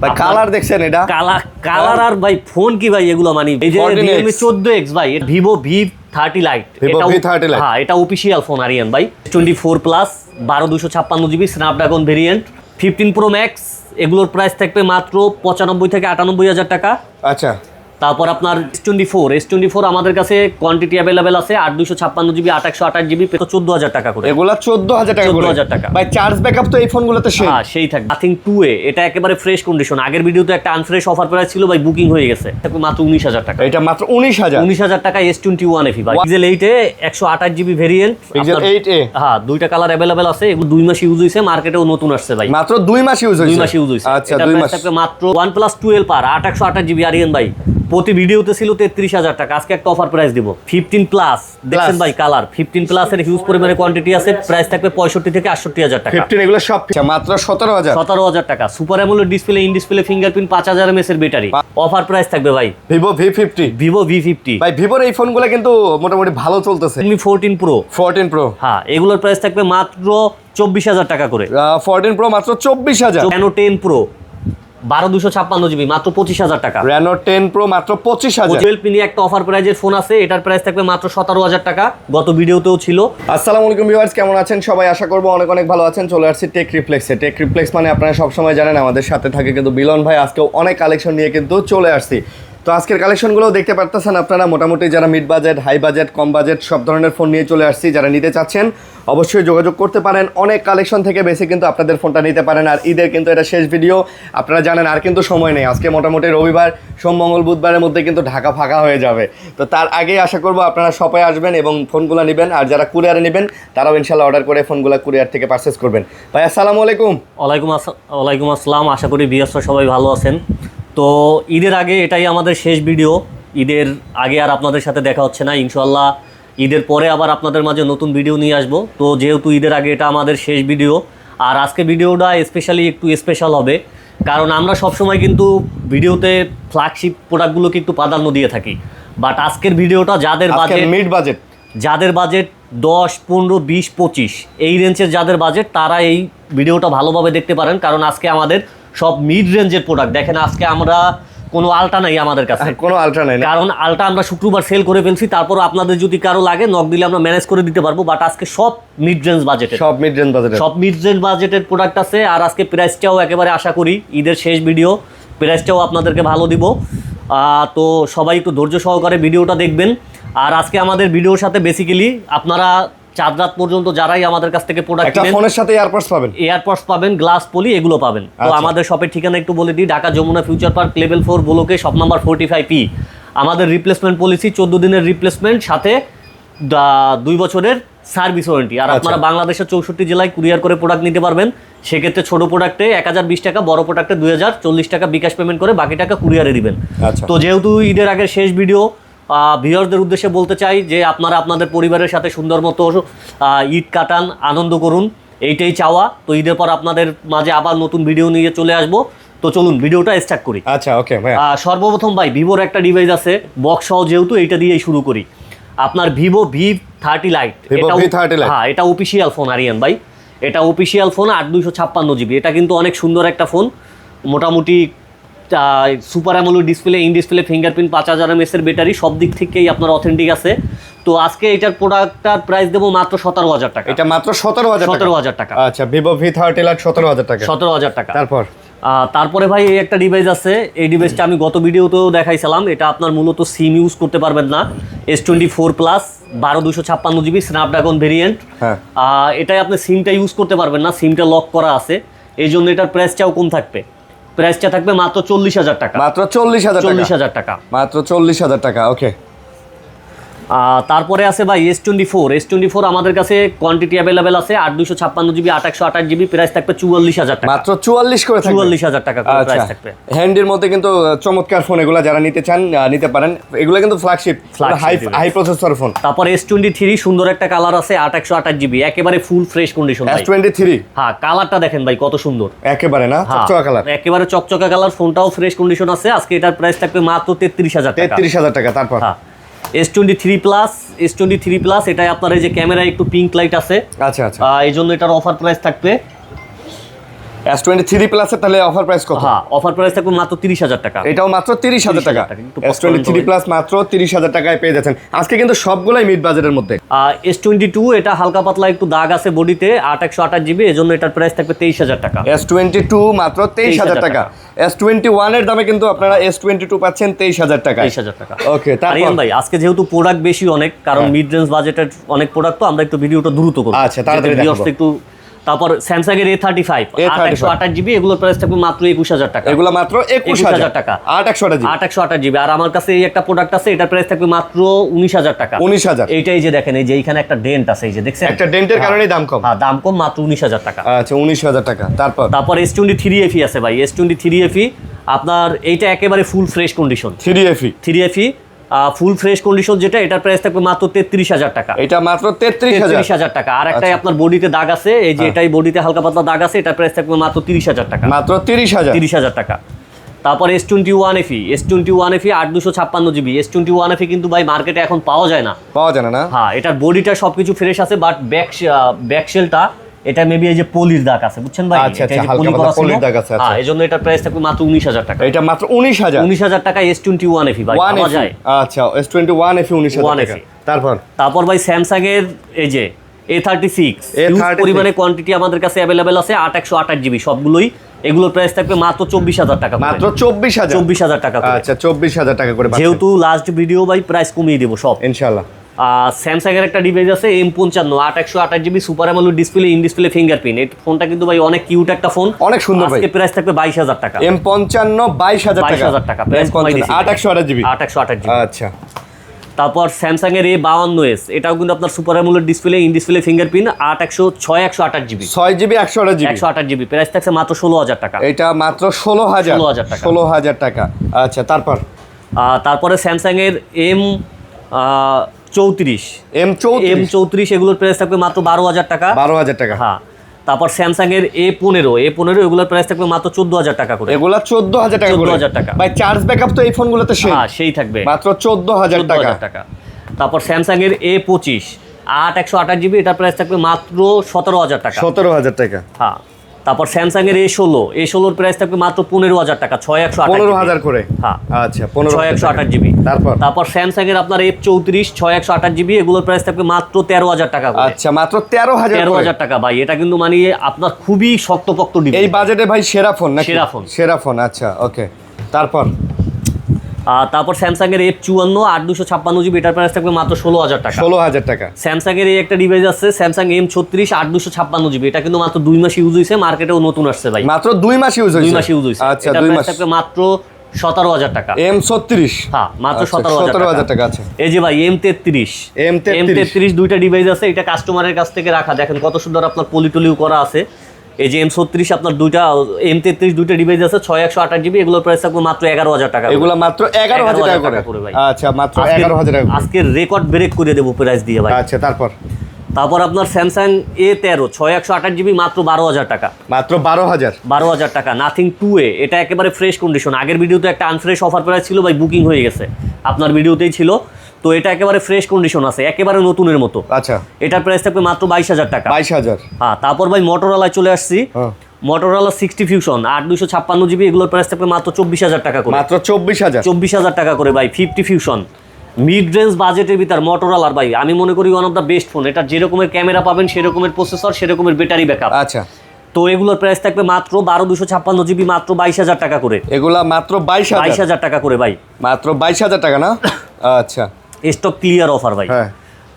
ভাই কালার দেখছেন এটা কালার আর ভাই ফোন কি ভাই এগুলো মানে এই যে Realme 14X ভাই Vivo V30 Lite হ্যাঁ এটা অফিশিয়াল ফোন আরিয়ান ভাই 24 plus 12256 GB Snapdragon variant 15 Pro Max এগুলোর প্রাইস থাকবে মাত্র 95 থেকে 98 হাজার টাকা। আচ্ছা তারপর আপনার S24 আমাদের কাছে কোয়ান্টিটি अवेलेबल আছে 8256 জিবি 828 জিবি 14000 টাকা করে। এগুলা 14000 টাকা করে। 14000 টাকা ভাই চার্জ ব্যাকআপ তো এই ফোনগুলোতে সেই হ্যাঁ সেই থাকবে। নাথিং 2A এটা একেবারে ফ্রেশ কন্ডিশন। আগের ভিডিওতে একটা আনফ্রেশ অফার প্রাইস ছিল ভাই, বুকিং হয়ে গেছে, থাকবে মাত্র 19000 টাকা। এটা মাত্র 19000 টাকা S21 FE ভাই। Pixel 8 এ 128 জিবি ভেরিয়েন্ট, Pixel 8a হ্যাঁ দুইটা কালার अवेलेबल আছে। এগুলো 2 মাস ইউজ হইছে, মার্কেটেও নতুন আসছে ভাই, মাত্র 2 মাস ইউজ হইছে। 2 মাস ইউজ হইছে। আচ্ছা এটা 2 প্রাইস মাস থাকবে মাত্র OnePlus 12 আর 828 জিবি আরিয়ান ভাই। প্রতি ভিডিওতে ছিল 33000 টাকা, আজকে একটা অফার প্রাইস দিব 15 প্লাস। দেখছেন ভাই কালার 15 প্লাস এর হিউজ পরিমাণে কোয়ান্টিটি আছে, প্রাইস থাকবে 65 থেকে 68000 টাকা। 15 এগুলো সব মাত্র 17000 টাকা। Super AMOLED display, in display fingerprint, 5000 mAh এর ব্যাটারি। অফার প্রাইস থাকবে ভাই Vivo V50 ভাই। ভিভোর এই ফোনগুলো কিন্তু মোটামুটি ভালো চলতেছে। Redmi 14 Pro হ্যাঁ এগুলোর প্রাইস থাকবে মাত্র 24000 টাকা করে। 14 Pro মাত্র 24000। Reno 10 Pro 12256 জিবি মাত্র 25000 টাকা। Reno 10 Pro মাত্র 25000। 12 মিনি একটা অফার প্রাইজের ফোন আছে, এটার প্রাইস থাকবে মাত্র 17000 টাকা, গত ভিডিওতেও ছিল। আসসালামু আলাইকুম ভিউয়ার্স, কেমন আছেন সবাই? আশা করব অনেক অনেক ভালো আছেন। চলে আসছি টেক রিফ্লেক্সে। টেক রিফ্লেক্স মানে আপনারা সব সময় জানেন আমাদের সাথে থাকে কিন্তু বিলন ভাই। আজকেও অনেক কালেকশন নিয়ে কিন্তু চলে আসছি। তো আজকের কালেকশনগুলো দেখতে পারতেছেন আপনারা, মোটামুটি যারা মিড বাজেট, হাই বাজেট, কম বাজেট সব ধরনের ফোন নিয়ে চলে আসছি। যারা নিতে চাচ্ছেন অবশ্যই যোগাযোগ করতে পারেন। অনেক কালেকশন থেকে বেশি কিন্তু আপনাদের ফোনটা নিতে পারেন। আর ঈদের কিন্তু এটা শেষ ভিডিও, আপনারা জানেন আর কিন্তু সময় নেই। আজকে মোটামুটি রবিবার, সোম, মঙ্গল, বুধবারের মধ্যে কিন্তু ঢাকা ফাঁকা হয়ে যাবে। তো তার আগেই আশা করব আপনারা শপে আসবেন এবং ফোনগুলো নেবেন। আর যারা কুরিয়ারে নেবেন তারাও ইনশাল্লাহ অর্ডার করে ফোনগুলো কুরিয়ার থেকে পারচেস করবেন। ভাই আসসালামু আলাইকুম। ওয়ালাইকুম আসসালাম। আশা করি ভিউয়ার্সরা সবাই ভালো আছেন। তো ঈদের আগে এটাই আমাদের শেষ ভিডিও। ঈদের আগে আর আপনাদের সাথে দেখা হচ্ছে না, ইনশাল্লাহ ঈদের পরে আবার আপনাদের মাঝে নতুন ভিডিও নিয়ে আসবো। তো যেহেতু ঈদের আগে এটা আমাদের শেষ ভিডিও, আর আজকে ভিডিওটা স্পেশালি একটু স্পেশাল হবে, কারণ আমরা সবসময় কিন্তু ভিডিওতে ফ্ল্যাগশিপ প্রোডাক্টগুলোকে একটু প্রাধান্য দিয়ে থাকি। বাট আজকের ভিডিওটা যাদের বাজেট মিড বাজেট, যাদের বাজেট 10, 15, 20, 25 এই রেঞ্জের যাদের বাজেট, তারা এই ভিডিওটা ভালোভাবে দেখতে পারেন। কারণ আজকে আমাদের সব মিড রেঞ্জের প্রোডাক্ট। দেখেন আজকে আমরা কোনো আলটা নাই আমাদের কাছে, কোনো আলট্রা নাই, কারণ আলটা আমরা শুক্রবার সেল করে ফেলছি। তারপর আপনাদের যদি কারো লাগে নক দিলে আমরা ম্যানেজ করে দিতে পারবো। বাট আজকে সব মিড রেঞ্জ বাজেটের, সব মিড রেঞ্জ বাজেটের প্রোডাক্ট আছে। আর আজকে প্রাইসটাও একেবারে আশা করি ঈদের শেষ ভিডিও, প্রাইসটাও আপনাদেরকে ভালো দিব। তো সবাই একটু ধৈর্য সহকারে ভিডিওটা দেখবেন। আর আজকে আমাদের ভিডিওর সাথে বেসিক্যালি আপনারা 4 রাত পর্যন্ত যারাই আমাদের কাছ থেকে প্রোডাক্ট কিনেন, ফোনের সাথে এয়ারপডস পাবেন, গ্লাস পলি এগুলো পাবেন। তো আমাদের শপের ঠিকানা একটু বলে দিই, Dhaka Jamuna future park level 4 ব্লকে শপ নাম্বার 45P। আমাদের রিপ্লেসমেন্ট পলিসি 14 দিনের রিপ্লেসমেন্ট, সাথে 2 বছরের সার্ভিস ওয়ারেন্টি। আর আপনারা বাংলাদেশের 64 জেলায় কুরিয়ার করে প্রোডাক্ট নিতে পারবেন। সেক্ষেত্রে ছোট প্রোডাক্টে 1020 টাকা, বড় প্রোডাক্টে 2040 টাকা বিকাশ পেমেন্ট করে বাকি টাকা কুরিয়ারে দিবেন। তো যেহেতু ঈদের আগের শেষ ভিডিও, ভিউয়ারদের উদ্দেশ্যে বলতে চাই যে আপনারা আপনাদের পরিবারের সাথে সুন্দর মতো ঈদ কাটান, আনন্দ করুন, এইটাই চাওয়া। তো ঈদের পর আপনাদের মাঝে আবার নতুন ভিডিও নিয়ে চলে আসবো। তো চলুন ভিডিওটা স্টার্ট করি। আচ্ছা ওকে ভাই। সর্বপ্রথম ভাই ভিভোর একটা ডিভাইস আছে বক্স সহ, যেহেতু এইটা দিয়েই শুরু করি। আপনার Vivo V30 Lite, হ্যাঁ এটা অফিশিয়াল ফোন আরিয়ান ভাই। এটা অফিশিয়াল ফোন 8256 জিবি। এটা কিন্তু অনেক সুন্দর একটা ফোন। মোটামুটি super AMOLED display, in display fingerprint, 5000 mAh এর ব্যাটারি, সব দিক থেকেই আপনার অথেন্টিক আছে। তো আজকে এটার প্রোডাক্টটার প্রাইস দেবো মাত্র 17000 টাকা। এটা মাত্র 17000 টাকা। আচ্ছা Vivo V30 Lite 17000 টাকা। 17000 টাকা। তারপরে ভাই এই একটা ডিভাইস আছে। এই ডিভাইসটা আমি গত ভিডিওতেও দেখাইছিলাম। এটা আপনার মূলত সিম ইউজ করতে পারবেন না। S24 plus 12256 GB Snapdragon variant. এটাই আপনি সিমটা ইউজ করতে পারবেন না, সিমটা লক করা আছে। এই জন্য এটার প্রাইসটাও কম থাকবে। প্রাইসটা থাকবে মাত্র 40000 টাকা। মাত্র 40000 টাকা। মাত্র 40000 টাকা। ওকে। তারপরে আছে ভাই S24 আমাদের কাছে কোয়ান্টিটি अवेलेबल আছে 8256 জিবি 828 জিবি, প্রাইস থাকবে 44000 টাকা। মাত্র 44 করে থাকবে। 44000 টাকা করে প্রাইস থাকবে। হ্যান্ডের মধ্যে কিন্তু চমৎকার ফোন, এগুলো যারা নিতে চান নিতে পারেন। এগুলো কিন্তু ফ্ল্যাগশিপ হাই প্রসেসর ফোন। তারপর S23 সুন্দর একটা কালার আছে 828 জিবি, একেবারে ফুল ফ্রেশ কন্ডিশন। S23 হ্যাঁ কালারটা দেখেন ভাই কত সুন্দর, একেবারে না চকচকা কালার, একেবারে চকচকা কালার। ফোনটাও ফ্রেশ কন্ডিশন আছে। আজকে এটার প্রাইস থাকবে মাত্র 33000 টাকা। 33000 টাকা। তারপর S23 প্লাস এটাই আপনার এই যে ক্যামেরায় একটু পিঙ্ক লাইট আছে। আচ্ছা আচ্ছা। এই জন্য এটার অফার প্রাইস থাকবে S23 প্লাসের তাহলে অফার প্রাইস কত? হ্যাঁ, অফার প্রাইস থাকবে মাত্র 30,000 টাকা। এটাও মাত্র 30,000 টাকা। 30,000 একটু S23 প্লাস মাত্র 30,000 টাকায় পেয়ে যাচ্ছেন। আজকে কিন্তু সবগুলাই মিড বাজেটের মধ্যে। S22 এটা হালকা পাতলা একটু দাগ আছে বডিতে, 8/128 জিবি, এজন্য এটার প্রাইস থাকবে 23,000 টাকা। S22 মাত্র 23,000 টাকা। S21 এর দামে কিন্তু আপনারা S22 পাচ্ছেন 23,000 টাকা। 23,000 টাকা। ওকে, তারপর আরিয়ান ভাই আজকে যেহেতু প্রোডাক্ট বেশি অনেক, কারণ মিড রেঞ্জ বাজেটের অনেক প্রোডাক্ট, তো আমরা একটু ভিডিওটা দ্রুত করব। আচ্ছা, তাড়াতাড়ি দেখাবো। একটু তারপর স্যামসাং এর A35 8/128 জিবি, এগুলোর প্রাইস থাকবে মাত্র 21,000 টাকা। এগুলো মাত্র 21,000 টাকা। 8/128 জিবি। 8/128 জিবি। আর আমার কাছে এই একটা প্রোডাক্ট আছে, এটার প্রাইস থাকবে মাত্র 19,000 টাকা। 19,000। এইটাই যে দেখেন, এই যে এইখানে একটা ডেন্ট আছে, এই যে দেখছেন, একটা ডেন্টের কারণেই দাম কম। হ্যাঁ, দাম কম, মাত্র 19,000 টাকা। আচ্ছা, 19,000 টাকা। তারপর S23 FE আছে ভাই, S23 FE আপনার এইটা একেবারে full fresh condition. 3FE full fresh condition যেটা, এটার প্রাইস থাকবে মাত্র 33,000 টাকা। এটা মাত্র 33,000 টাকা। আর একটাই আপনার বডিতে দাগ আছে, এই যে এটাই বডিতে হালকা পাতলা দাগ আছে, এটার প্রাইস থাকবে মাত্র 30,000 টাকা। মাত্র 30,000 টাকা। তারপর S21 FE 8/256 GB. S21 FE কিন্তু ভাই মার্কেটে এখন পাওয়া যায় না। না? হ্যাঁ, এটার বডিটা সবকিছু ফ্রেশ আছে, বাট ব্যাকশেলটা এটা মেবি এই যে পলির দাগ আছে, বুঝছেন ভাই? আচ্ছা, হালকা পাতলা পলির দাগ আছে। হ্যাঁ, এজন্য এটার প্রাইস থাকবে মাত্র 19,000 টাকা। এটা মাত্র 19,000 টাকা S21 FE ভাই পাওয়া যায়। আচ্ছা, S21 FE 19,000 টাকা। তারপর ভাই স্যামসাং এর এই যে A36 হিউজ পরিমাণে কোয়ান্টিটি আমাদের কাছে अवेलेबल আছে, 8/128 জিবি সবগুলোই। এগুলোর প্রাইস থাকবে মাত্র 24,000 টাকা। মাত্র 24,000 টাকা। আচ্ছা, 24,000 টাকা করে। যেহেতু লাস্ট ভিডিও ভাই প্রাইস কমিয়ে দেব সব ইনশাআল্লাহ। স্যামসাং এর একটা ডিভাইস আছে M55 8/128 GB super AMOLED display, in display fingerprint. এই ফোনটা কিন্তু ভাই অনেক কিউট একটা ফোন, অনেক সুন্দর ভাই। আজকে প্রাইস থাকবে 22,000 টাকা। M55 22,000 টাকা। প্রাইস কমাই দিয়েছি। 8/128 জিবি। 8/128 জিবি। আচ্ছা। তারপর স্যামসাং এর A52s, এটাও কিন্তু আপনার super AMOLED display, in display fingerprint, 6/128 GB. 6 GB 128 GB. 128 GB. Price থাকছে মাত্র 16,000 টাকা। এটা মাত্র 16,000 টাকা। 16,000 টাকা। আচ্ছা, তারপরে স্যামসাং এর M34 এগুলোর প্রাইস থাকবে মাত্র 12,000 টাকা। 12,000 টাকা। হ্যাঁ। তারপর স্যামসাং এর A15 এগুলোর প্রাইস থাকবে মাত্র 14,000 টাকা করে। এগুলা 14,000 টাকা করে। 14,000 টাকা। ভাই চার্জ ব্যাকআপ তো এই ফোনগুলোতে সেই থাকবে মাত্র 14,000 টাকা। তারপর স্যামসাং এর A25 8/128 জিবি, এটার প্রাইস থাকবে মাত্র 17,000 টাকা। 17,000 টাকা। হ্যাঁ। তারপর স্যামসাং এর A16 প্রাইস থাকবে মাত্র 15,000 টাকা। 15,000 করে। হ্যাঁ। আচ্ছা, 15,000 জিবি। তারপর স্যামসাং এর আপনার F34 6/128 জিবি, এগুলোর প্রাইস থাকবে মাত্র 13,000 টাকা করে। আচ্ছা, মাত্র 13,000 টাকা ভাই। এটা কিন্তু মানে আপনার খুবই শক্তপোক্ত ডিভাইস। এই বাজেটে ভাই সেরা ফোন নাকি? সেরা ফোন। আচ্ছা, ওকে। তারপর স্যামসাং এর F54 8/256 জিবি, এটার প্রাইস থাকবে মাত্র 16,000 টাকা। 16,000 টাকা। স্যামসাং এর একটা ডিভাইস আছে স্যামসাং M36 8/256 জিবি, এটা কিন্তু মাত্র 2 মাস ইউজ হয়েছে, মার্কেটেও নতুন আসছে ভাই। মাত্র 2 মাস ইউজ হয়েছে। 2 মাস ইউজ হয়েছে। আচ্ছা, এটার 2 প্রাইস মাস থাকবে মাত্র 17,000 টাকা। M36 হ্যাঁ, মাত্র 17,000 টাকা আছে। এই যে ভাই M33 দুইটা ডিভাইস আছে, এটা কাস্টমারের কাছ থেকে রাখা, দেখেন কত সুন্দর আপনার পলিটলিও করা আছে। এই যে M36 আপনার M33 দুইটা ডিভাইস আছে, 6/128 জিবি, এগুলোর প্রাইস থাকবে মাত্র 11,000 টাকা। এগুলো মাত্র 11,000 টাকা করে ভাই। আচ্ছা, মাত্র 11,000 টাকা। আজকে রেকর্ড ব্রেক করে দেব প্রাইস দিয়ে ভাই। আচ্ছা, তারপর আপনার স্যামসাং A13 6/128 জিবি, মাত্র 12,000 টাকা। মাত্র 12,000 টাকা। নাথিং 2A, এটা একেবারে ফ্রেশ কন্ডিশন। আগের ভিডিওতে একটা আনফ্রেশ অফার প্রাইস ছিল ভাই, বুকিং হয়ে গেছে, আপনার ভিডিওতেই ছিল। তো এটা একেবারে ফ্রেশ কন্ডিশন আছে, একেবারে নতুনের মতো। আচ্ছা, এটার প্রাইস থাকবে মাত্র 22,000 টাকা। 22,000। হ্যাঁ। তারপর ভাই মোটরোলায় চলে আসছি। মোটরোলা 60 ফিউশন 8/256 জিবি, এগুলোর প্রাইস থাকবে মাত্র 24,000 টাকা করে। মাত্র 24,000 টাকা করে ভাই। 50 ফিউশন মিড রেঞ্জ বাজেটের ভিতর মোটরোলার ভাই আমি মনে করি one of the best phone. এটা যেরকমের ক্যামেরা পাবেন, সেরকমের প্রসেসর, সেরকমের ব্যাটারি ব্যাকআপ। আচ্ছা। তো এগুলোর প্রাইস থাকবে মাত্র 12/256 জিবি, মাত্র 22,000 টাকা করে। এগুলা মাত্র 22,000 টাকা করে ভাই। মাত্র 22,000 টাকা না? আচ্ছা, স্টক ক্লিয়ার অফার ভাই। হ্যাঁ।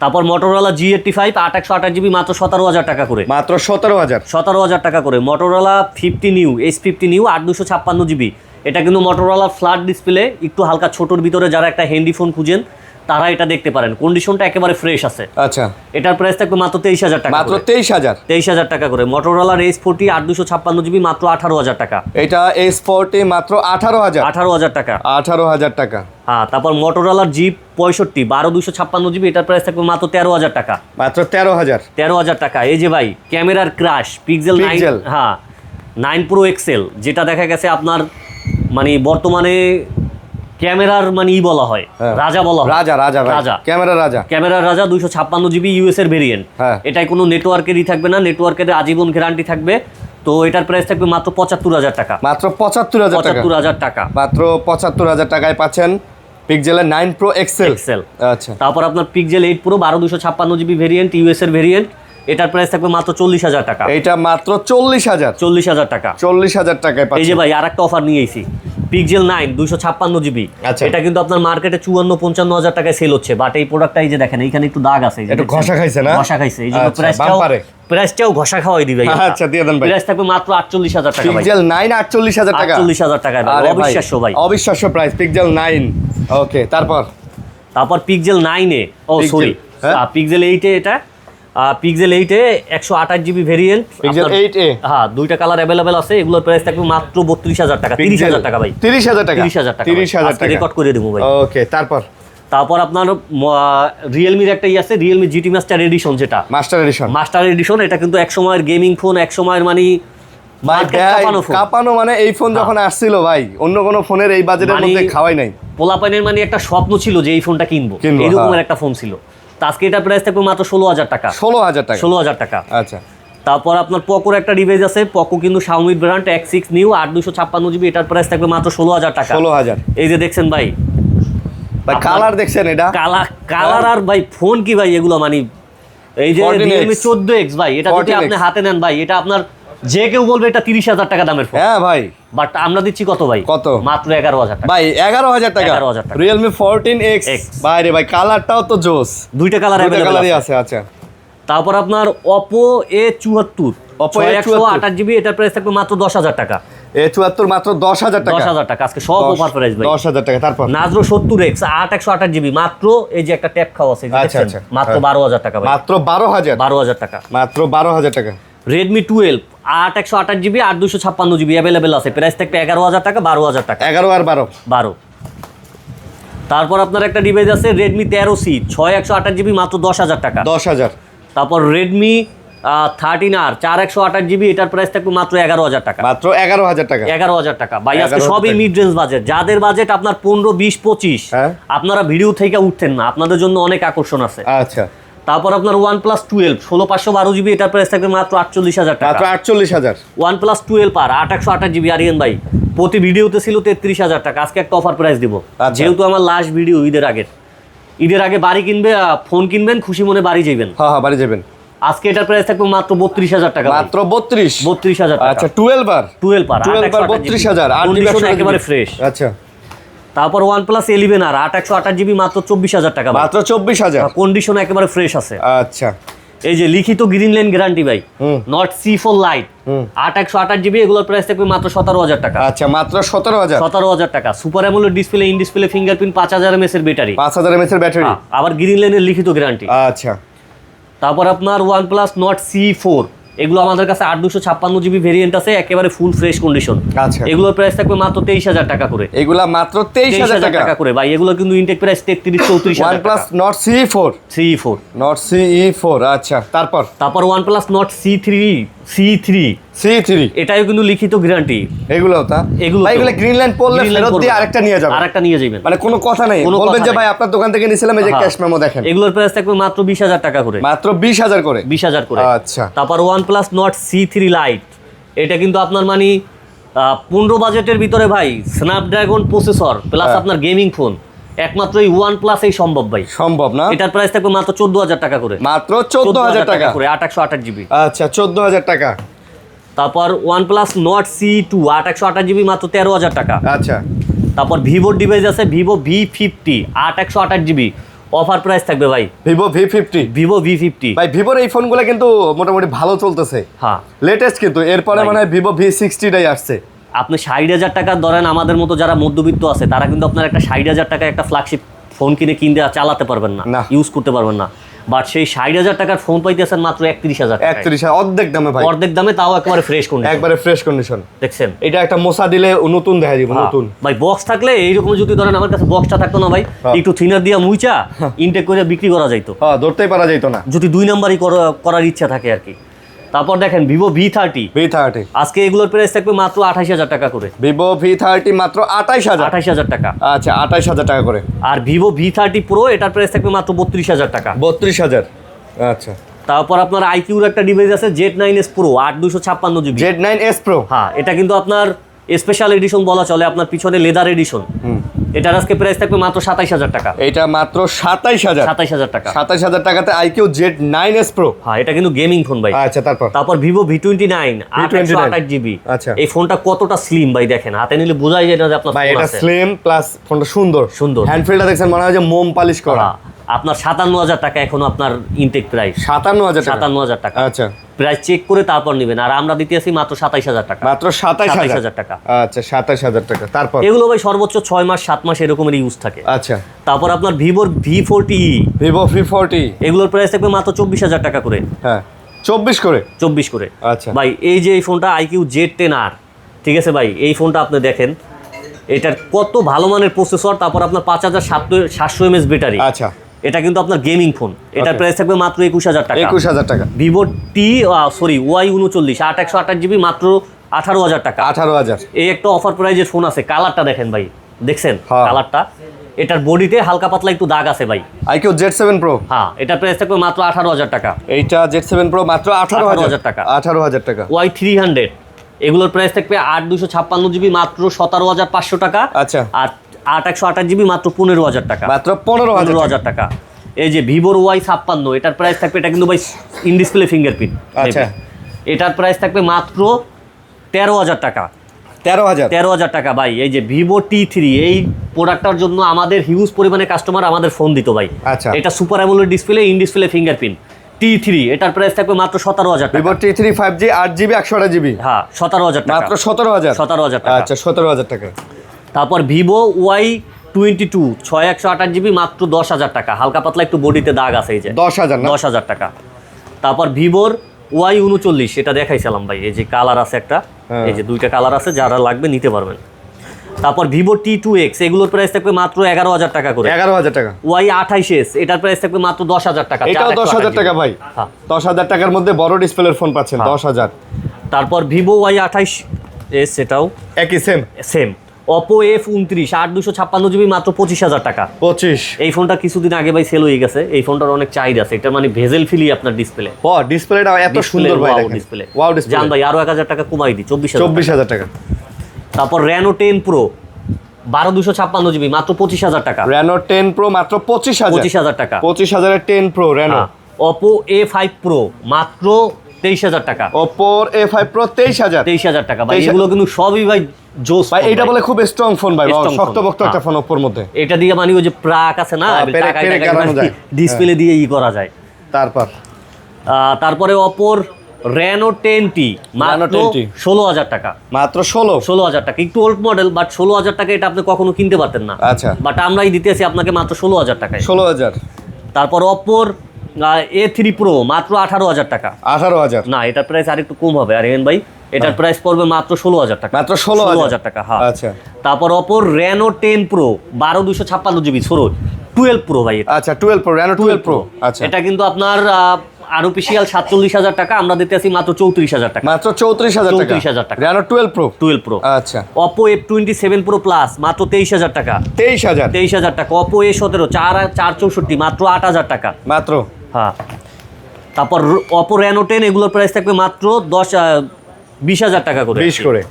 তারপর মোটরোলা G85 8/128 জিবি, মাত্র 17,000 টাকা করে। মাত্র 17,000 টাকা করে। Motorola 50 new S50 new 8/256 GB, এটা কিন্তু মোটরোলা ফ্ল্যাট ডিসপ্লে, একটু হালকা ছোটোর ভিতরে যারা একটা হ্যান্ডি ফোন খুঁজেন তারা এটা দেখতে পারেন, কন্ডিশনটা একেবারে ফ্রেশ আছে। আচ্ছা। এটার প্রাইস থাকবে মাত্র 23,000 টাকা। মাত্র 23,000 টাকা করে। মোটরোলার S40 8/256 জিবি, মাত্র 18,000 টাকা। এটা S40 মাত্র 18,000 টাকা। 18,000 টাকা। হ্যাঁ। তারপর মোটরোলার G65 12/256 জিবি, এটার প্রাইস থাকবে মাত্র 13,000 টাকা। মাত্র 13,000 টাকা। এই যে ভাই ক্যামেরার ক্রাশ পিক্সেল 9, হ্যাঁ 9 Pro XL, যেটা দেখা গেছে আপনার মানে বর্তমানে ক্যামেরার মানে বলা হয়, রাজা বলা হয়। রাজা ক্যামেরার রাজা 256 জিবি ইউএস এর ভেরিয়েন্ট। এটাই কোনো নেটওয়ার্কেরই থাকবে না, নেটওয়ার্কের আজীবন গ্যারান্টি থাকবে। তো এটার প্রাইস থাকবে মাত্র ৭৫,০০০ টাকা। মাত্র ৭৫,০০০ টাকা। ৭৫,০০০ টাকা। মাত্র ৭৫,০০০ টাকায় পাচ্ছেন পিক্সেলের 9 প্রো এক্সেল। আচ্ছা, তারপর আপনার pixel 8 pro ১২/২৫৬ GB variant, US এর ভেরিয়েন্ট, এটার প্রাইস থাকবে মাত্র ৪০,০০০ টাকা। এটা মাত্র ৪০,০০০। ৪০,০০০ টাকা। ৪০,০০০ টাকায় এই পাচ্ছেন। যে ভাই আরেকটা অফার নিয়ে এসেছি, পিক্সেল 9 256 জিবি। আচ্ছা। এটা কিন্তু আপনার মার্কেটে ৫৪-৫৫,০০০ টাকায় সেল হচ্ছে, বাট এই প্রোডাক্টটা এই যে দেখেন এইখানে একটু দাগ আছে, এই যে একটু দেখছেন? ঘষা খাইছে না? ঘষা খাইছে, এই জন্য আচ্ছা, বাম্পারে। প্রাইসটাও ঘষা খাওয়াই দিবে। আচ্ছা, দিয়ে দেন ভাই। প্রাইস থাকবে মাত্র ৪৮,০০০ টাকা ভাই। পিক্সেল 9 ৪৮,০০০ টাকা। ৪৮,০০০ টাকায় ভাই, আরে ভাই, অবিশ্বাস্য ভাই। অবিশ্বাস্য প্রাইস পিক্সেল 9। ওকে, তারপর পিক্সেল 9 এ সরি পিক্সেল 8 এ এটা পিক্সেল 8 এ 128 জিবি ভেরিয়েন্ট, পিক্সেল 8a। হ্যাঁ, দুইটা কালার अवेलेबल আছে। এগুলোর প্রাইস থাকবে মাত্র ৩২,০০০ টাকা। ৩০,০০০ টাকা ভাই। ৩০,০০০ টাকা। ৩০,০০০ টাকা। ৩০,০০০ টাকা রেকর্ড করে দেবো ভাই। ওকে, তারপর আপনার রিয়েলমির একটা আছে, রিয়েলমি জিটি মাস্টার এডিশন, যেটা মাস্টার এডিশন। এটা কিন্তু এক সময়ের গেমিং ফোন, এক সময়ের মানে কাপানো মানে এই ফোন যখন আসছিল ভাই, অন্য কোনো ফোনের এই বাজেটের মধ্যে খাওয়াই নাই। পোলাপাইনের মানে একটা স্বপ্ন ছিল যে এই ফোনটা কিনবো, এরকমের একটা ফোন ছিল। তো আজকে এটা প্রাইস থাকবে মাত্র ১৬,০০০ টাকা। ১৬,০০০ টাকা। আচ্ছা, তারপর আপনার পকোর একটা ডিভাইস আছে, পকো কিন্তু Xiaomi brand X6 new ৮/২৫৬ GB, এটার প্রাইস থাকবে মাত্র ১৬,০০০ টাকা। ১৬,০০০। এই যে দেখছেন ভাই, কালার দেখছেন? এটা কালার আর ভাই ফোন কি ভাই এগুলো, মানে এই যে Realme 14X ভাই, এটা যদি আপনি হাতে নেন ভাই, এটা আপনার যে কেউ বলবে এটা ৩০,০০০ টাকা দামের ফোন। হ্যাঁ ভাই, বাট আমরা দিচ্ছি কত ভাই? কত? মাত্র 11,০০০ টাকা ভাই। 11,০০০ টাকা। 11,০০০ টাকা। Realme 14X। ভাই রে ভাই, কালারটাও তো জোস। দুইটা কালারই আছে। আচ্ছা, তারপর আপনার Oppo A74 128 জিবি, এটার প্রাইস থাকবে মাত্র ১০,০০০ টাকা। A74 মাত্র ১০,০০০ টাকা। ১০,০০০ টাকা আজকে সব অফার প্রাইস ভাই। ১০,০০০ টাকা। তারপর Nazro 70X ৮/১২৮ জিবি, মাত্র এই যে একটা ট্যাপ খাওয়া আছে, আচ্ছা, মাত্র ১২,০০০ টাকা ভাই। মাত্র ১২,০০০। ১২,০০০ টাকা। মাত্র ১২,০০০ টাকা। Redmi 12 ৮/১২৮ জিবি ৮/২৫৬ জিবি अवेलेबल আছে, প্রাইস থাকবে ১১,০০০ টাকা। ১২,০০০ টাকা। ১১ আর 12। তারপর আপনার একটা ডিভাইস আছে Redmi 13C ৬/১২৮ জিবি, মাত্র ১০,০০০ টাকা। ১০,০০০। তারপর Redmi 13R ৪/১২৮ জিবি, এটার প্রাইস থাকবে মাত্র ১১,০০০ টাকা। মাত্র ১১,০০০ টাকা। ১১,০০০ টাকা ভাই। আজকে 11,০০০ সবই মিড রেঞ্জ বাজেট, যাদের বাজেট আপনার ১৫, ২০, ২৫, হ্যাঁ, আপনারা ভিডিও থেকে উঠতেন না, আপনাদের জন্য অনেক আকর্ষণ আছে। আচ্ছা। তারপর আপনার OnePlus 12 ১৬/৫১২ জিবি, এটার প্রাইস থাকবে মাত্র ৪৮,০০০ টাকা। মাত্র ৪৮,০০০। OnePlus 12R ৮/১২৮ জিবি আরিয়ান ভাই, প্রতি ভিডিওতে ছিল ৩৩,০০০ টাকা। আজকে একটা অফার প্রাইস দিব, যেহেতু আমার লাস্ট ভিডিও ঈদের আগে বাড়ি কিনবে, ফোন কিনবেন, খুশি মনে বাড়ি যাবেন। হ্যাঁ, বাড়ি যাবেন। আজকে এটার প্রাইস থাকবে মাত্র ৩২,০০০ টাকা। মাত্র ৩২,০০০ টাকা। আচ্ছা, 12R ৩২,০০০ কন্ডিশন একেবারে ফ্রেশ। আচ্ছা। তারপর OnePlus 11R ৮/১২৮ জিবি, মাত্র ২৪,০০০ টাকা। মাত্র ২৪,০০০। কন্ডিশন একেবারে ফ্রেশ আছে। আচ্ছা। এই যে লিখিত গ্রিন লাইন গ্যারান্টি ভাই, নট C4 লাইট ৮/১২৮ জিবি, এগুলোর প্রাইস থাকবে মাত্র ১৭,০০০ টাকা। আচ্ছা, মাত্র 17,০০০। ১৭,০০০ টাকা। Super AMOLED display, in display fingerprint, ৫০০০ mAh এর ব্যাটারি, ৫০০০ mAh এর ব্যাটারি, আবার গ্রিন লাইনের লিখিত গ্যারান্টি। আচ্ছা। তারপর আপনার OnePlus Nord C4, এগুলো আমাদের কাছে ৮/২৫৬ জিবি ভেরিয়েন্ট আছে, একেবারে ফুল ফ্রেশ কন্ডিশন। আচ্ছা। এগুলোর প্রাইস থাকবে মাত্র ২৩,০০০ টাকা করে। এগুলা মাত্র ২৩,০০০ টাকা করে ভাই। এগুলো কিন্তু ইনটেক প্রাইস ৩৩-৩৪,০০০ টাকা। OnePlus Nord CE4। Nord CE4। আচ্ছা। তারপর OnePlus Nord C3, এটাও কিন্তু লিখিত গ্যারান্টি। এগুলো ভাই, এগুলো গ্রিন লাইন পড়লে ফেরত দিয়ে আরেকটা নিয়ে যাবেন, মানে কোনো কথা নেই, বলবেন যে ভাই আপনার দোকান থেকে নিছিলাম, এই যে ক্যাশ মেমো দেখেন। এগুলোর প্রাইস থাকবে মাত্র ২০,০০০ টাকা করে। মাত্র ২০,০০০ করে। ২০,০০০ করে। আচ্ছা। তারপর OnePlus Nord C3 Lite, এটা কিন্তু আপনার মানে ১৫ বাজেটের ভিতরে ভাই, স্ন্যাপড্রাগন প্রসেসর প্লাস আপনার গেমিং ফোন, একমাত্র এই OnePlus এই সম্ভব ভাই। সম্ভব না? এটার প্রাইস থাকবে মাত্র ১৪,০০০ টাকা করে। মাত্র ১৪,০০০ টাকা করে ৮/১২৮ জিবি। আচ্ছা, ১৪,০০০ টাকা। তারপর OnePlus Nord C2 ৮/১২৮ জিবি, মাত্র ১৩,০০০ টাকা। আচ্ছা। তারপর ভিভোর ডিভাইস আছে Vivo V50 ৮/১২৮ GB, offer price থাকবে ভাই। Vivo V50 ভাই, ভিভোর এই ফোনগুলো কিন্তু মোটামুটি ভালো চলতেছে। হ্যাঁ, লেটেস্ট কিন্তু। এরপরে মানে Vivo V60টাই আসছে। আপনি ৬০,০০০ টাকা ধরেন, আমাদের মতো যারা মধ্যবিত্ত আছে তারা কিন্তু আপনার একটা ৬০,০০০ টাকা একটা ফ্ল্যাগশিপ ফোন কিনে চালাতে পারবেন না, ইউজ করতে পারবেন না। বাট সেই ৬০,০০০ টাকার ফোন পাইতেছেন মাত্র ৩১,০০০ টাকা। ৩১,০০০, অর্ধেক দামে ভাই। অর্ধেক দামে, তাও একেবারে ফ্রেশ কন্ডিশন। একবারে ফ্রেশ কন্ডিশন। দেখছেন, এটা একটা মোসা দিলে নতুন দেখা যাবে। নতুন ভাই। বক্স থাকলে এইরকম, যদি ধরেন আমার কাছে বক্সটা থাকতো না ভাই, একটু থিনার দিয়া মুইচা ইনটেক করে বিক্রি করা যাইতো। হ্যাঁ, ধরতেই পারা যাইতো না, যদি ২ নাম্বারই করার ইচ্ছা থাকে আর কি। তারপর দেখেন Vivo V30, আজকে এগুলোর প্রাইস থাকবে মাত্র ২৮,০০০ টাকা করে। Vivo V30 মাত্র ২৮,০০০ টাকা। আচ্ছা, ২৮,০০০ টাকা করে। আর Vivo V30 Pro, এটার প্রাইস থাকবে মাত্র ৩২,০০০ টাকা। ৩২,০০০। আচ্ছা। তারপর আপনার আইকিউর একটা ডিভাইস আছে Z9s Pro 8256 GB। Z9s Pro। হ্যাঁ, এটা কিন্তু আপনার স্পেশাল এডিশন বলা চলে, আপনার পিছনে লেদার এডিশন। এটার আজকে প্রাইস থাকবে মাত্র 27000 টাকা। এটা মাত্র 27000। 27000 টাকা। 27000 টাকাতে IQ Z9s Pro। হ্যাঁ, এটা কিন্তু গেমিং ফোন ভাই। আচ্ছা, তারপর Vivo V29 828GB। আচ্ছা, এই ফোনটা কতটা স্লিম ভাই, দেখেন হাতে নিলে বোঝাই যায় না যে আপনার ভাই ফোন এটা আছে। স্লিম প্লাস ফোনটা সুন্দর। হ্যান্ডফিলটা দেখছেন মনে হয় যে মোম পালিশ করা। হ্যাঁ, আপনার 57000 টাকা এখনো আপনার ইনটেক প্রাইস। 57000 টাকা। আচ্ছা, প্রাইস চেক করে তারপর নেবেন। আর আমরা দিতে আসি মাত্র 27000 টাকা। মাত্র 27000 টাকা। আচ্ছা, 27000 টাকা। তারপর এগুলো ভাই সর্বোচ্চ 6 মাস 7 মাস এরকমের ইউজ থাকে। আচ্ছা, তারপর আপনার ভিভোর V40, Vivo V40 এগুলোর প্রাইস থাকবে মাত্র 24000 টাকা করে। হ্যাঁ, 24 করে। আচ্ছা ভাই এই যে এই ফোনটা IQ Z10R, ঠিক আছে ভাই, এই ফোনটা আপনি দেখেন এটার কত ভালো মানের প্রসেসর, তারপর আপনার 5700 mAh ব্যাটারি। আচ্ছা, এটা কিন্তু আপনার গেমিং ফোন। এটার প্রাইস থাকবে মাত্র 21000 টাকা। 21000 টাকা। ভিভো Y39 828GB মাত্র 18000 টাকা। 18000। এই একটা অফার প্রাইজের ফোন আছে, কালারটা দেখেন ভাই, দেখছেন হ্যাঁ। কালারটা? এটার বডিতে হালকা পাতলা একটু দাগ আছে ভাই। IQ Z7 Pro। হ্যাঁ, এটার প্রাইস থাকবে মাত্র 18000 টাকা। এইটা Z7 Pro মাত্র 18000 টাকা। 18000 টাকা। Y300 এগুলোর প্রাইস থাকবে 8256GB মাত্র 17500 টাকা। আচ্ছা, আর 828GB মাত্র 15000 টাকা। মাত্র 15000 টাকা। এই যে ভিভোর Y56 এটার প্রাইস থাকবে, এটা কিন্তু ভাই ইন ডিসপ্লে ফিঙ্গারপ্রিন্ট। আচ্ছা, এটার প্রাইস থাকবে মাত্র 13000 টাকা। 13000 টাকা ভাই। এই যে ভিভো T3, এই প্রোডাক্টটার জন্য আমাদের হিউজ পরিমাণে কাস্টমার আমাদের ফোন দিত ভাই। আচ্ছা, এটা super AMOLED display, in display fingerprint T3, এটার প্রাইস থাকবে মাত্র 17000 টাকা। Vivo T3 5G 8GB 128GB। হ্যাঁ, 17000 টাকা। মাত্র 17000 টাকা। আচ্ছা, 17000 টাকা। তারপর ভিভো Y22 6128GB মাত্র 10000 টাকা। হালকা পাতলা একটু বডিতে দাগ আছে, এই যে 10000 না? 10000 টাকা। তারপর ভিভোর Y39, এটা দেখাইছিলাম ভাই, এই যে কালার আছে একটা, এই যে দুইটা কালার আছে, যারা লাগবে নিতে পারবেন। তারপর ভিভো T2X, এগুলোর প্রাইস থাকবে মাত্র 11000 টাকা করে। 11000 টাকা। Y28s, এটার প্রাইস থাকবে মাত্র 10000 টাকা। এটাও 10000 টাকা ভাই। হ্যাঁ। 10000 টাকার মধ্যে বড় ডিসপ্লের ফোন পাচ্ছেন। 10000। তারপর ভিভো Y28s, এটাও একই সেম। Oppo F29 8256GB মাত্র 25000 টাকা। 25। এই ফোনটা কিছুদিন আগে ভাই সেল হয়ে গেছে। এই ফোনটার অনেক চাহিদা আছে। এটা মানে ভেজেল ফিলি আপনার ডিসপ্লে। ও, ডিসপ্লেটা এত সুন্দর ভাই, দেখেন। ডিসপ্লে। Wow display. জান ভাই আরো 1000 টাকা কমাই দি, 24000 টাকা। তারপর Reno 10 Pro 12256GB মাত্র 25000 টাকা। Reno 10 Pro মাত্র 25000 টাকা। 25000 এর 10 Pro Reno। Oppo A5 Pro মাত্র 23000 টাকা। Oppo A5 Pro 23000 টাকা ভাই। এগুলো কিন্তু সবই ভাই জোস ভাই। এটা বলে খুব স্ট্রং ফোন ভাই, Strong শক্তপোক্ত phone। একটা ফোন Oppo এর মধ্যে। এটা দিয়ে মানে ওই যে প্রাক আছে না, ডিসপ্লে দিয়ে করা যায়। তারপরে Oppo Reno 10T মাত্র 16000 টাকা। মাত্র 16000 টাকা। একটু ওল্ড মডেল, বাট 16000 টাকা এটা আপনি কখনো কিনতে পারতেন না। আচ্ছা, বাট আমরাই দিতেছি আপনাকে মাত্র 16000 টাকায়। 16000। তারপর Oppo A3 Pro মাত্র 18000 টাকা। 18000 না, এটার প্রাইস আরেকটু কম হবে আর ভাই, এটার প্রাইস পড়বে মাত্র 16000 টাকা। মাত্র 16000 টাকা। হ্যাঁ। আচ্ছা, তারপর Oppo Reno 10 Pro 12256GB 12 Pro ভাই। আচ্ছা, 12 Pro Reno 12 Pro। আচ্ছা, এটা কিন্তু আপনার আরটিফিশিয়াল 47000 টাকা, আমরা দিতে আসি মাত্র 34000 টাকা। মাত্র 34000 টাকা। 34000 টাকা। Reno 12 Pro। আচ্ছা, Oppo F27 Pro Plus মাত্র 23000 টাকা। 23000 টাকা। Oppo A17 464 মাত্র 8000 টাকা মাত্র। হ্যাঁ। তারপর Oppo Reno 10, এগুলোর প্রাইস থাকবে মাত্র 20000 টাকা করে। 20 করে।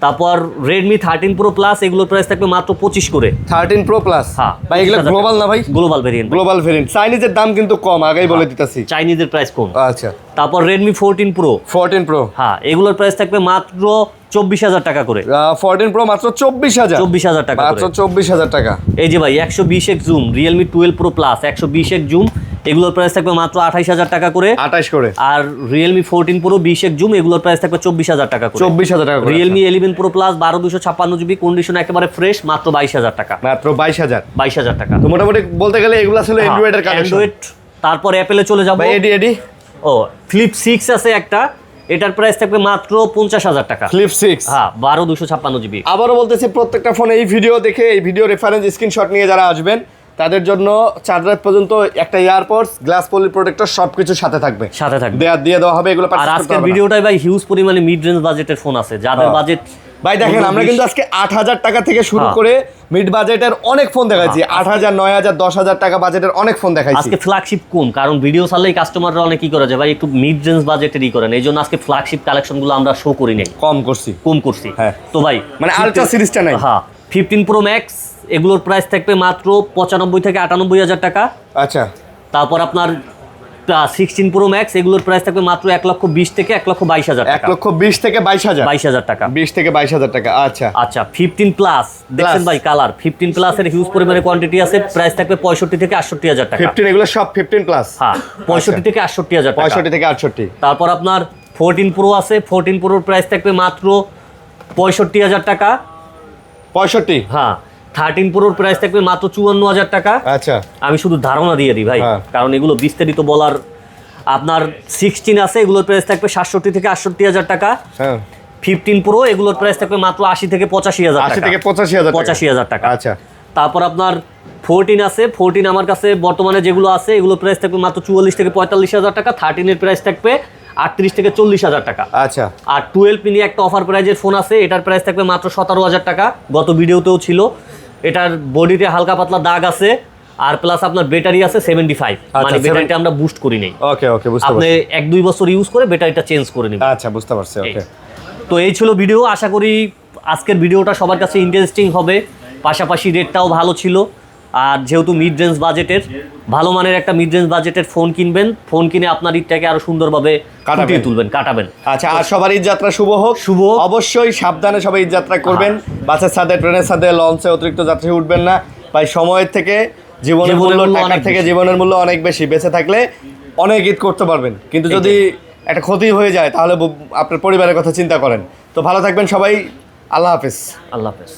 তারপর Redmi 13 Pro Plus, এগুলোর প্রাইস থাকবে মাত্র 25 করে। 13 Pro Plus। হ্যাঁ ভাই এগুলো গ্লোবাল না ভাই? Global variant. Global variant. চাইনিজের দাম কিন্তু কম, আগেই বলে দিতেছি। চাইনিজের প্রাইস কম। আচ্ছা। তারপর Redmi 14 Pro। 14 Pro। হ্যাঁ, এগুলোর প্রাইস থাকবে মাত্র 24000 টাকা করে। 14 Pro মাত্র 24000 টাকা মাত্র 24000 টাকা। এই যে ভাই 120x zoom Realme 12 Pro Plus 120x zoom, এগুলোর প্রাইস থাকবে মাত্র 28000 টাকা করে। 28 করে। আর Realme 14 Pro 20x জুম, এগুলোর প্রাইস থাকবে 24000 টাকা করে। 24000 টাকা করে। Realme 11 Pro Plus 12256GB condition একেবারে ফ্রেশ, মাত্র 22000 টাকা। মাত্র 22000 টাকা। তো মোটামুটি বলতে গেলে এগুলো আসলে অ্যান্ড্রয়েডের কালেকশন। অ্যান্ড্রয়েড। তারপর অ্যাপেলে চলে যাব। ভাই এডি ও Flip 6 আছে একটা, এটার প্রাইস থাকবে মাত্র 50000 টাকা। Flip 6। হ্যাঁ, 12256GB। আবারও বলতেছি, প্রত্যেকটা ফোনে এই ভিডিও দেখে, এই ভিডিও রেফারেন্স স্ক্রিনশট নিয়ে যারা আসবেন, তাদের জন্য 4 রাত পর্যন্ত একটা ইয়ারপডস, গ্লাস পলি প্রোটেক্টর সবকিছু সাথে থাকবে। সাথে থাকবে। দিয়ে দেওয়া হবে এগুলো। আর আজকের ভিডিওটাই ভাই হিউজ পরিমাণে মিড রেঞ্জ বাজেটের ফোন আছে, যাদের বাজেট ভাই দেখেন আমরা কিন্তু আজকে 8,000 টাকা থেকে শুরু হ্যাঁ। করে মিড বাজেটের অনেক ফোন দেখাইছি, 8,000, 9,000, 10,000 টাকা বাজেটের অনেক ফোন দেখাইছি। আজকে ফ্ল্যাগশিপ কম, কারণ ভিডিও ছাড়লেই কাস্টমাররা অনেক কি করে যে ভাই একটু মিড রেঞ্জ বাজেটেরই করেন, এই জন্য আজকে ফ্ল্যাগশিপ কালেকশনগুলো আমরা শো করি নাই, কম করছি। কম করছি। হ্যাঁ। তো ভাই মানে আলট্রা সিরিজটা নাই। হ্যাঁ 15 প্রো ম্যাক্স এগুলোর প্রাইস থাকবে মাত্র 95 থেকে 98,000 টাকা। আচ্ছা। তারপর আপনার 16 প্রো ম্যাক্স এগুলোর প্রাইস থাকবে মাত্র 1,20,000 থেকে 1,22,000 টাকা। 1,20,000 থেকে 22,000। 22,000 টাকা। 20 থেকে 22,000 টাকা। আচ্ছা। আচ্ছা 15 প্লাস দেখছেন ভাই কালার 15 প্লাসের হিউজ পরিমাণে কোয়ান্টিটি আছে, প্রাইস থাকবে 65 থেকে 68,000 টাকা। 15 এগুলো সব 15 প্লাস। হ্যাঁ 65 থেকে 68,000 টাকা। 65 থেকে 68। তারপর আপনার 14 প্রো আছে, 14 প্রোর প্রাইস থাকবে মাত্র 65,000 টাকা। 65। হ্যাঁ 13 প্রোর প্রাইস থাকবে মাত্র 54,000 টাকা। আচ্ছা। আমি শুধু ধারণা দিয়ে দিই ভাই, হ্যাঁ। কারণ এগুলো বিস্তারিত বলার। আপনার 16 আছে, এগুলোর প্রাইস থাকবে 67 থেকে 68,000 টাকা। হ্যাঁ 15 প্রো এগুলোর প্রাইস থাকবে মাত্র 80 থেকে 85,000 টাকা। 80 থেকে 85,000 টাকা। 85,000 টাকা। আচ্ছা। তারপর আপনার 14 আছে, 14 আমার কাছে বর্তমানে যেগুলো আছে এগুলোর প্রাইস থাকবে মাত্র 44 থেকে 45,000 টাকা। 13 এর প্রাইস থাকবে 38 থেকে 40,000 টাকা। আচ্ছা। আর 12 মিনি একটা অফার প্রাইজের ফোন আছে, এটার প্রাইস থাকবে মাত্র 17,000 টাকা। গত ভিডিওতেও ছিল। এটার বডিতে হালকা পাতলা দাগ আছে, আর প্লাস আপনার ব্যাটারি আছে 75, মানে ব্যাটারিটা আমরা বুস্ট করি নাই। ওকে ওকে, বুঝতে আপনি পারছি। 1-2 বছর ইউজ করে ব্যাটারিটা চেঞ্জ করে নেবেন। আচ্ছা, বুঝতে পারছি। ওকে। তো এই ছিল ভিডিও, আশা করি আজকের ভিডিওটা সবার কাছে ইন্টারেস্টিং হবে, পাশাপাশি রেটটাও ভালো ছিল। আর যেহেতু মিড রেঞ্জ বাজেটের ভালো মানের একটা মিড রেঞ্জ বাজেটের ফোন কিনবেন, ফোন কিনে আপনার ঈদটাকে আরো সুন্দরভাবে কাটাবেন, তুলবেন, কাটাবেন। আচ্ছা, আর সবার ঈদ যাত্রা শুভ হোক। শুভ হোক। অবশ্যই সাবধানে সবাই ঈদ যাত্রা করবেন। বাসের সাথে, ট্রেনের সাথে, লঞ্চে অতিরিক্ত যাত্রী উঠবেন না ভাই। সময়ের থেকে জীবনের মূল্য, টাকার থেকে জীবনের মূল্য অনেক বেশি। বেঁচে থাকলে অনেক ঈদ করতে পারবেন, কিন্তু যদি একটা ক্ষতি হয়ে যায় তাহলে আপনার পরিবারের কথা চিন্তা করেন। তো ভালো থাকবেন সবাই। আল্লাহ হাফেজ। আল্লাহ হাফেজ।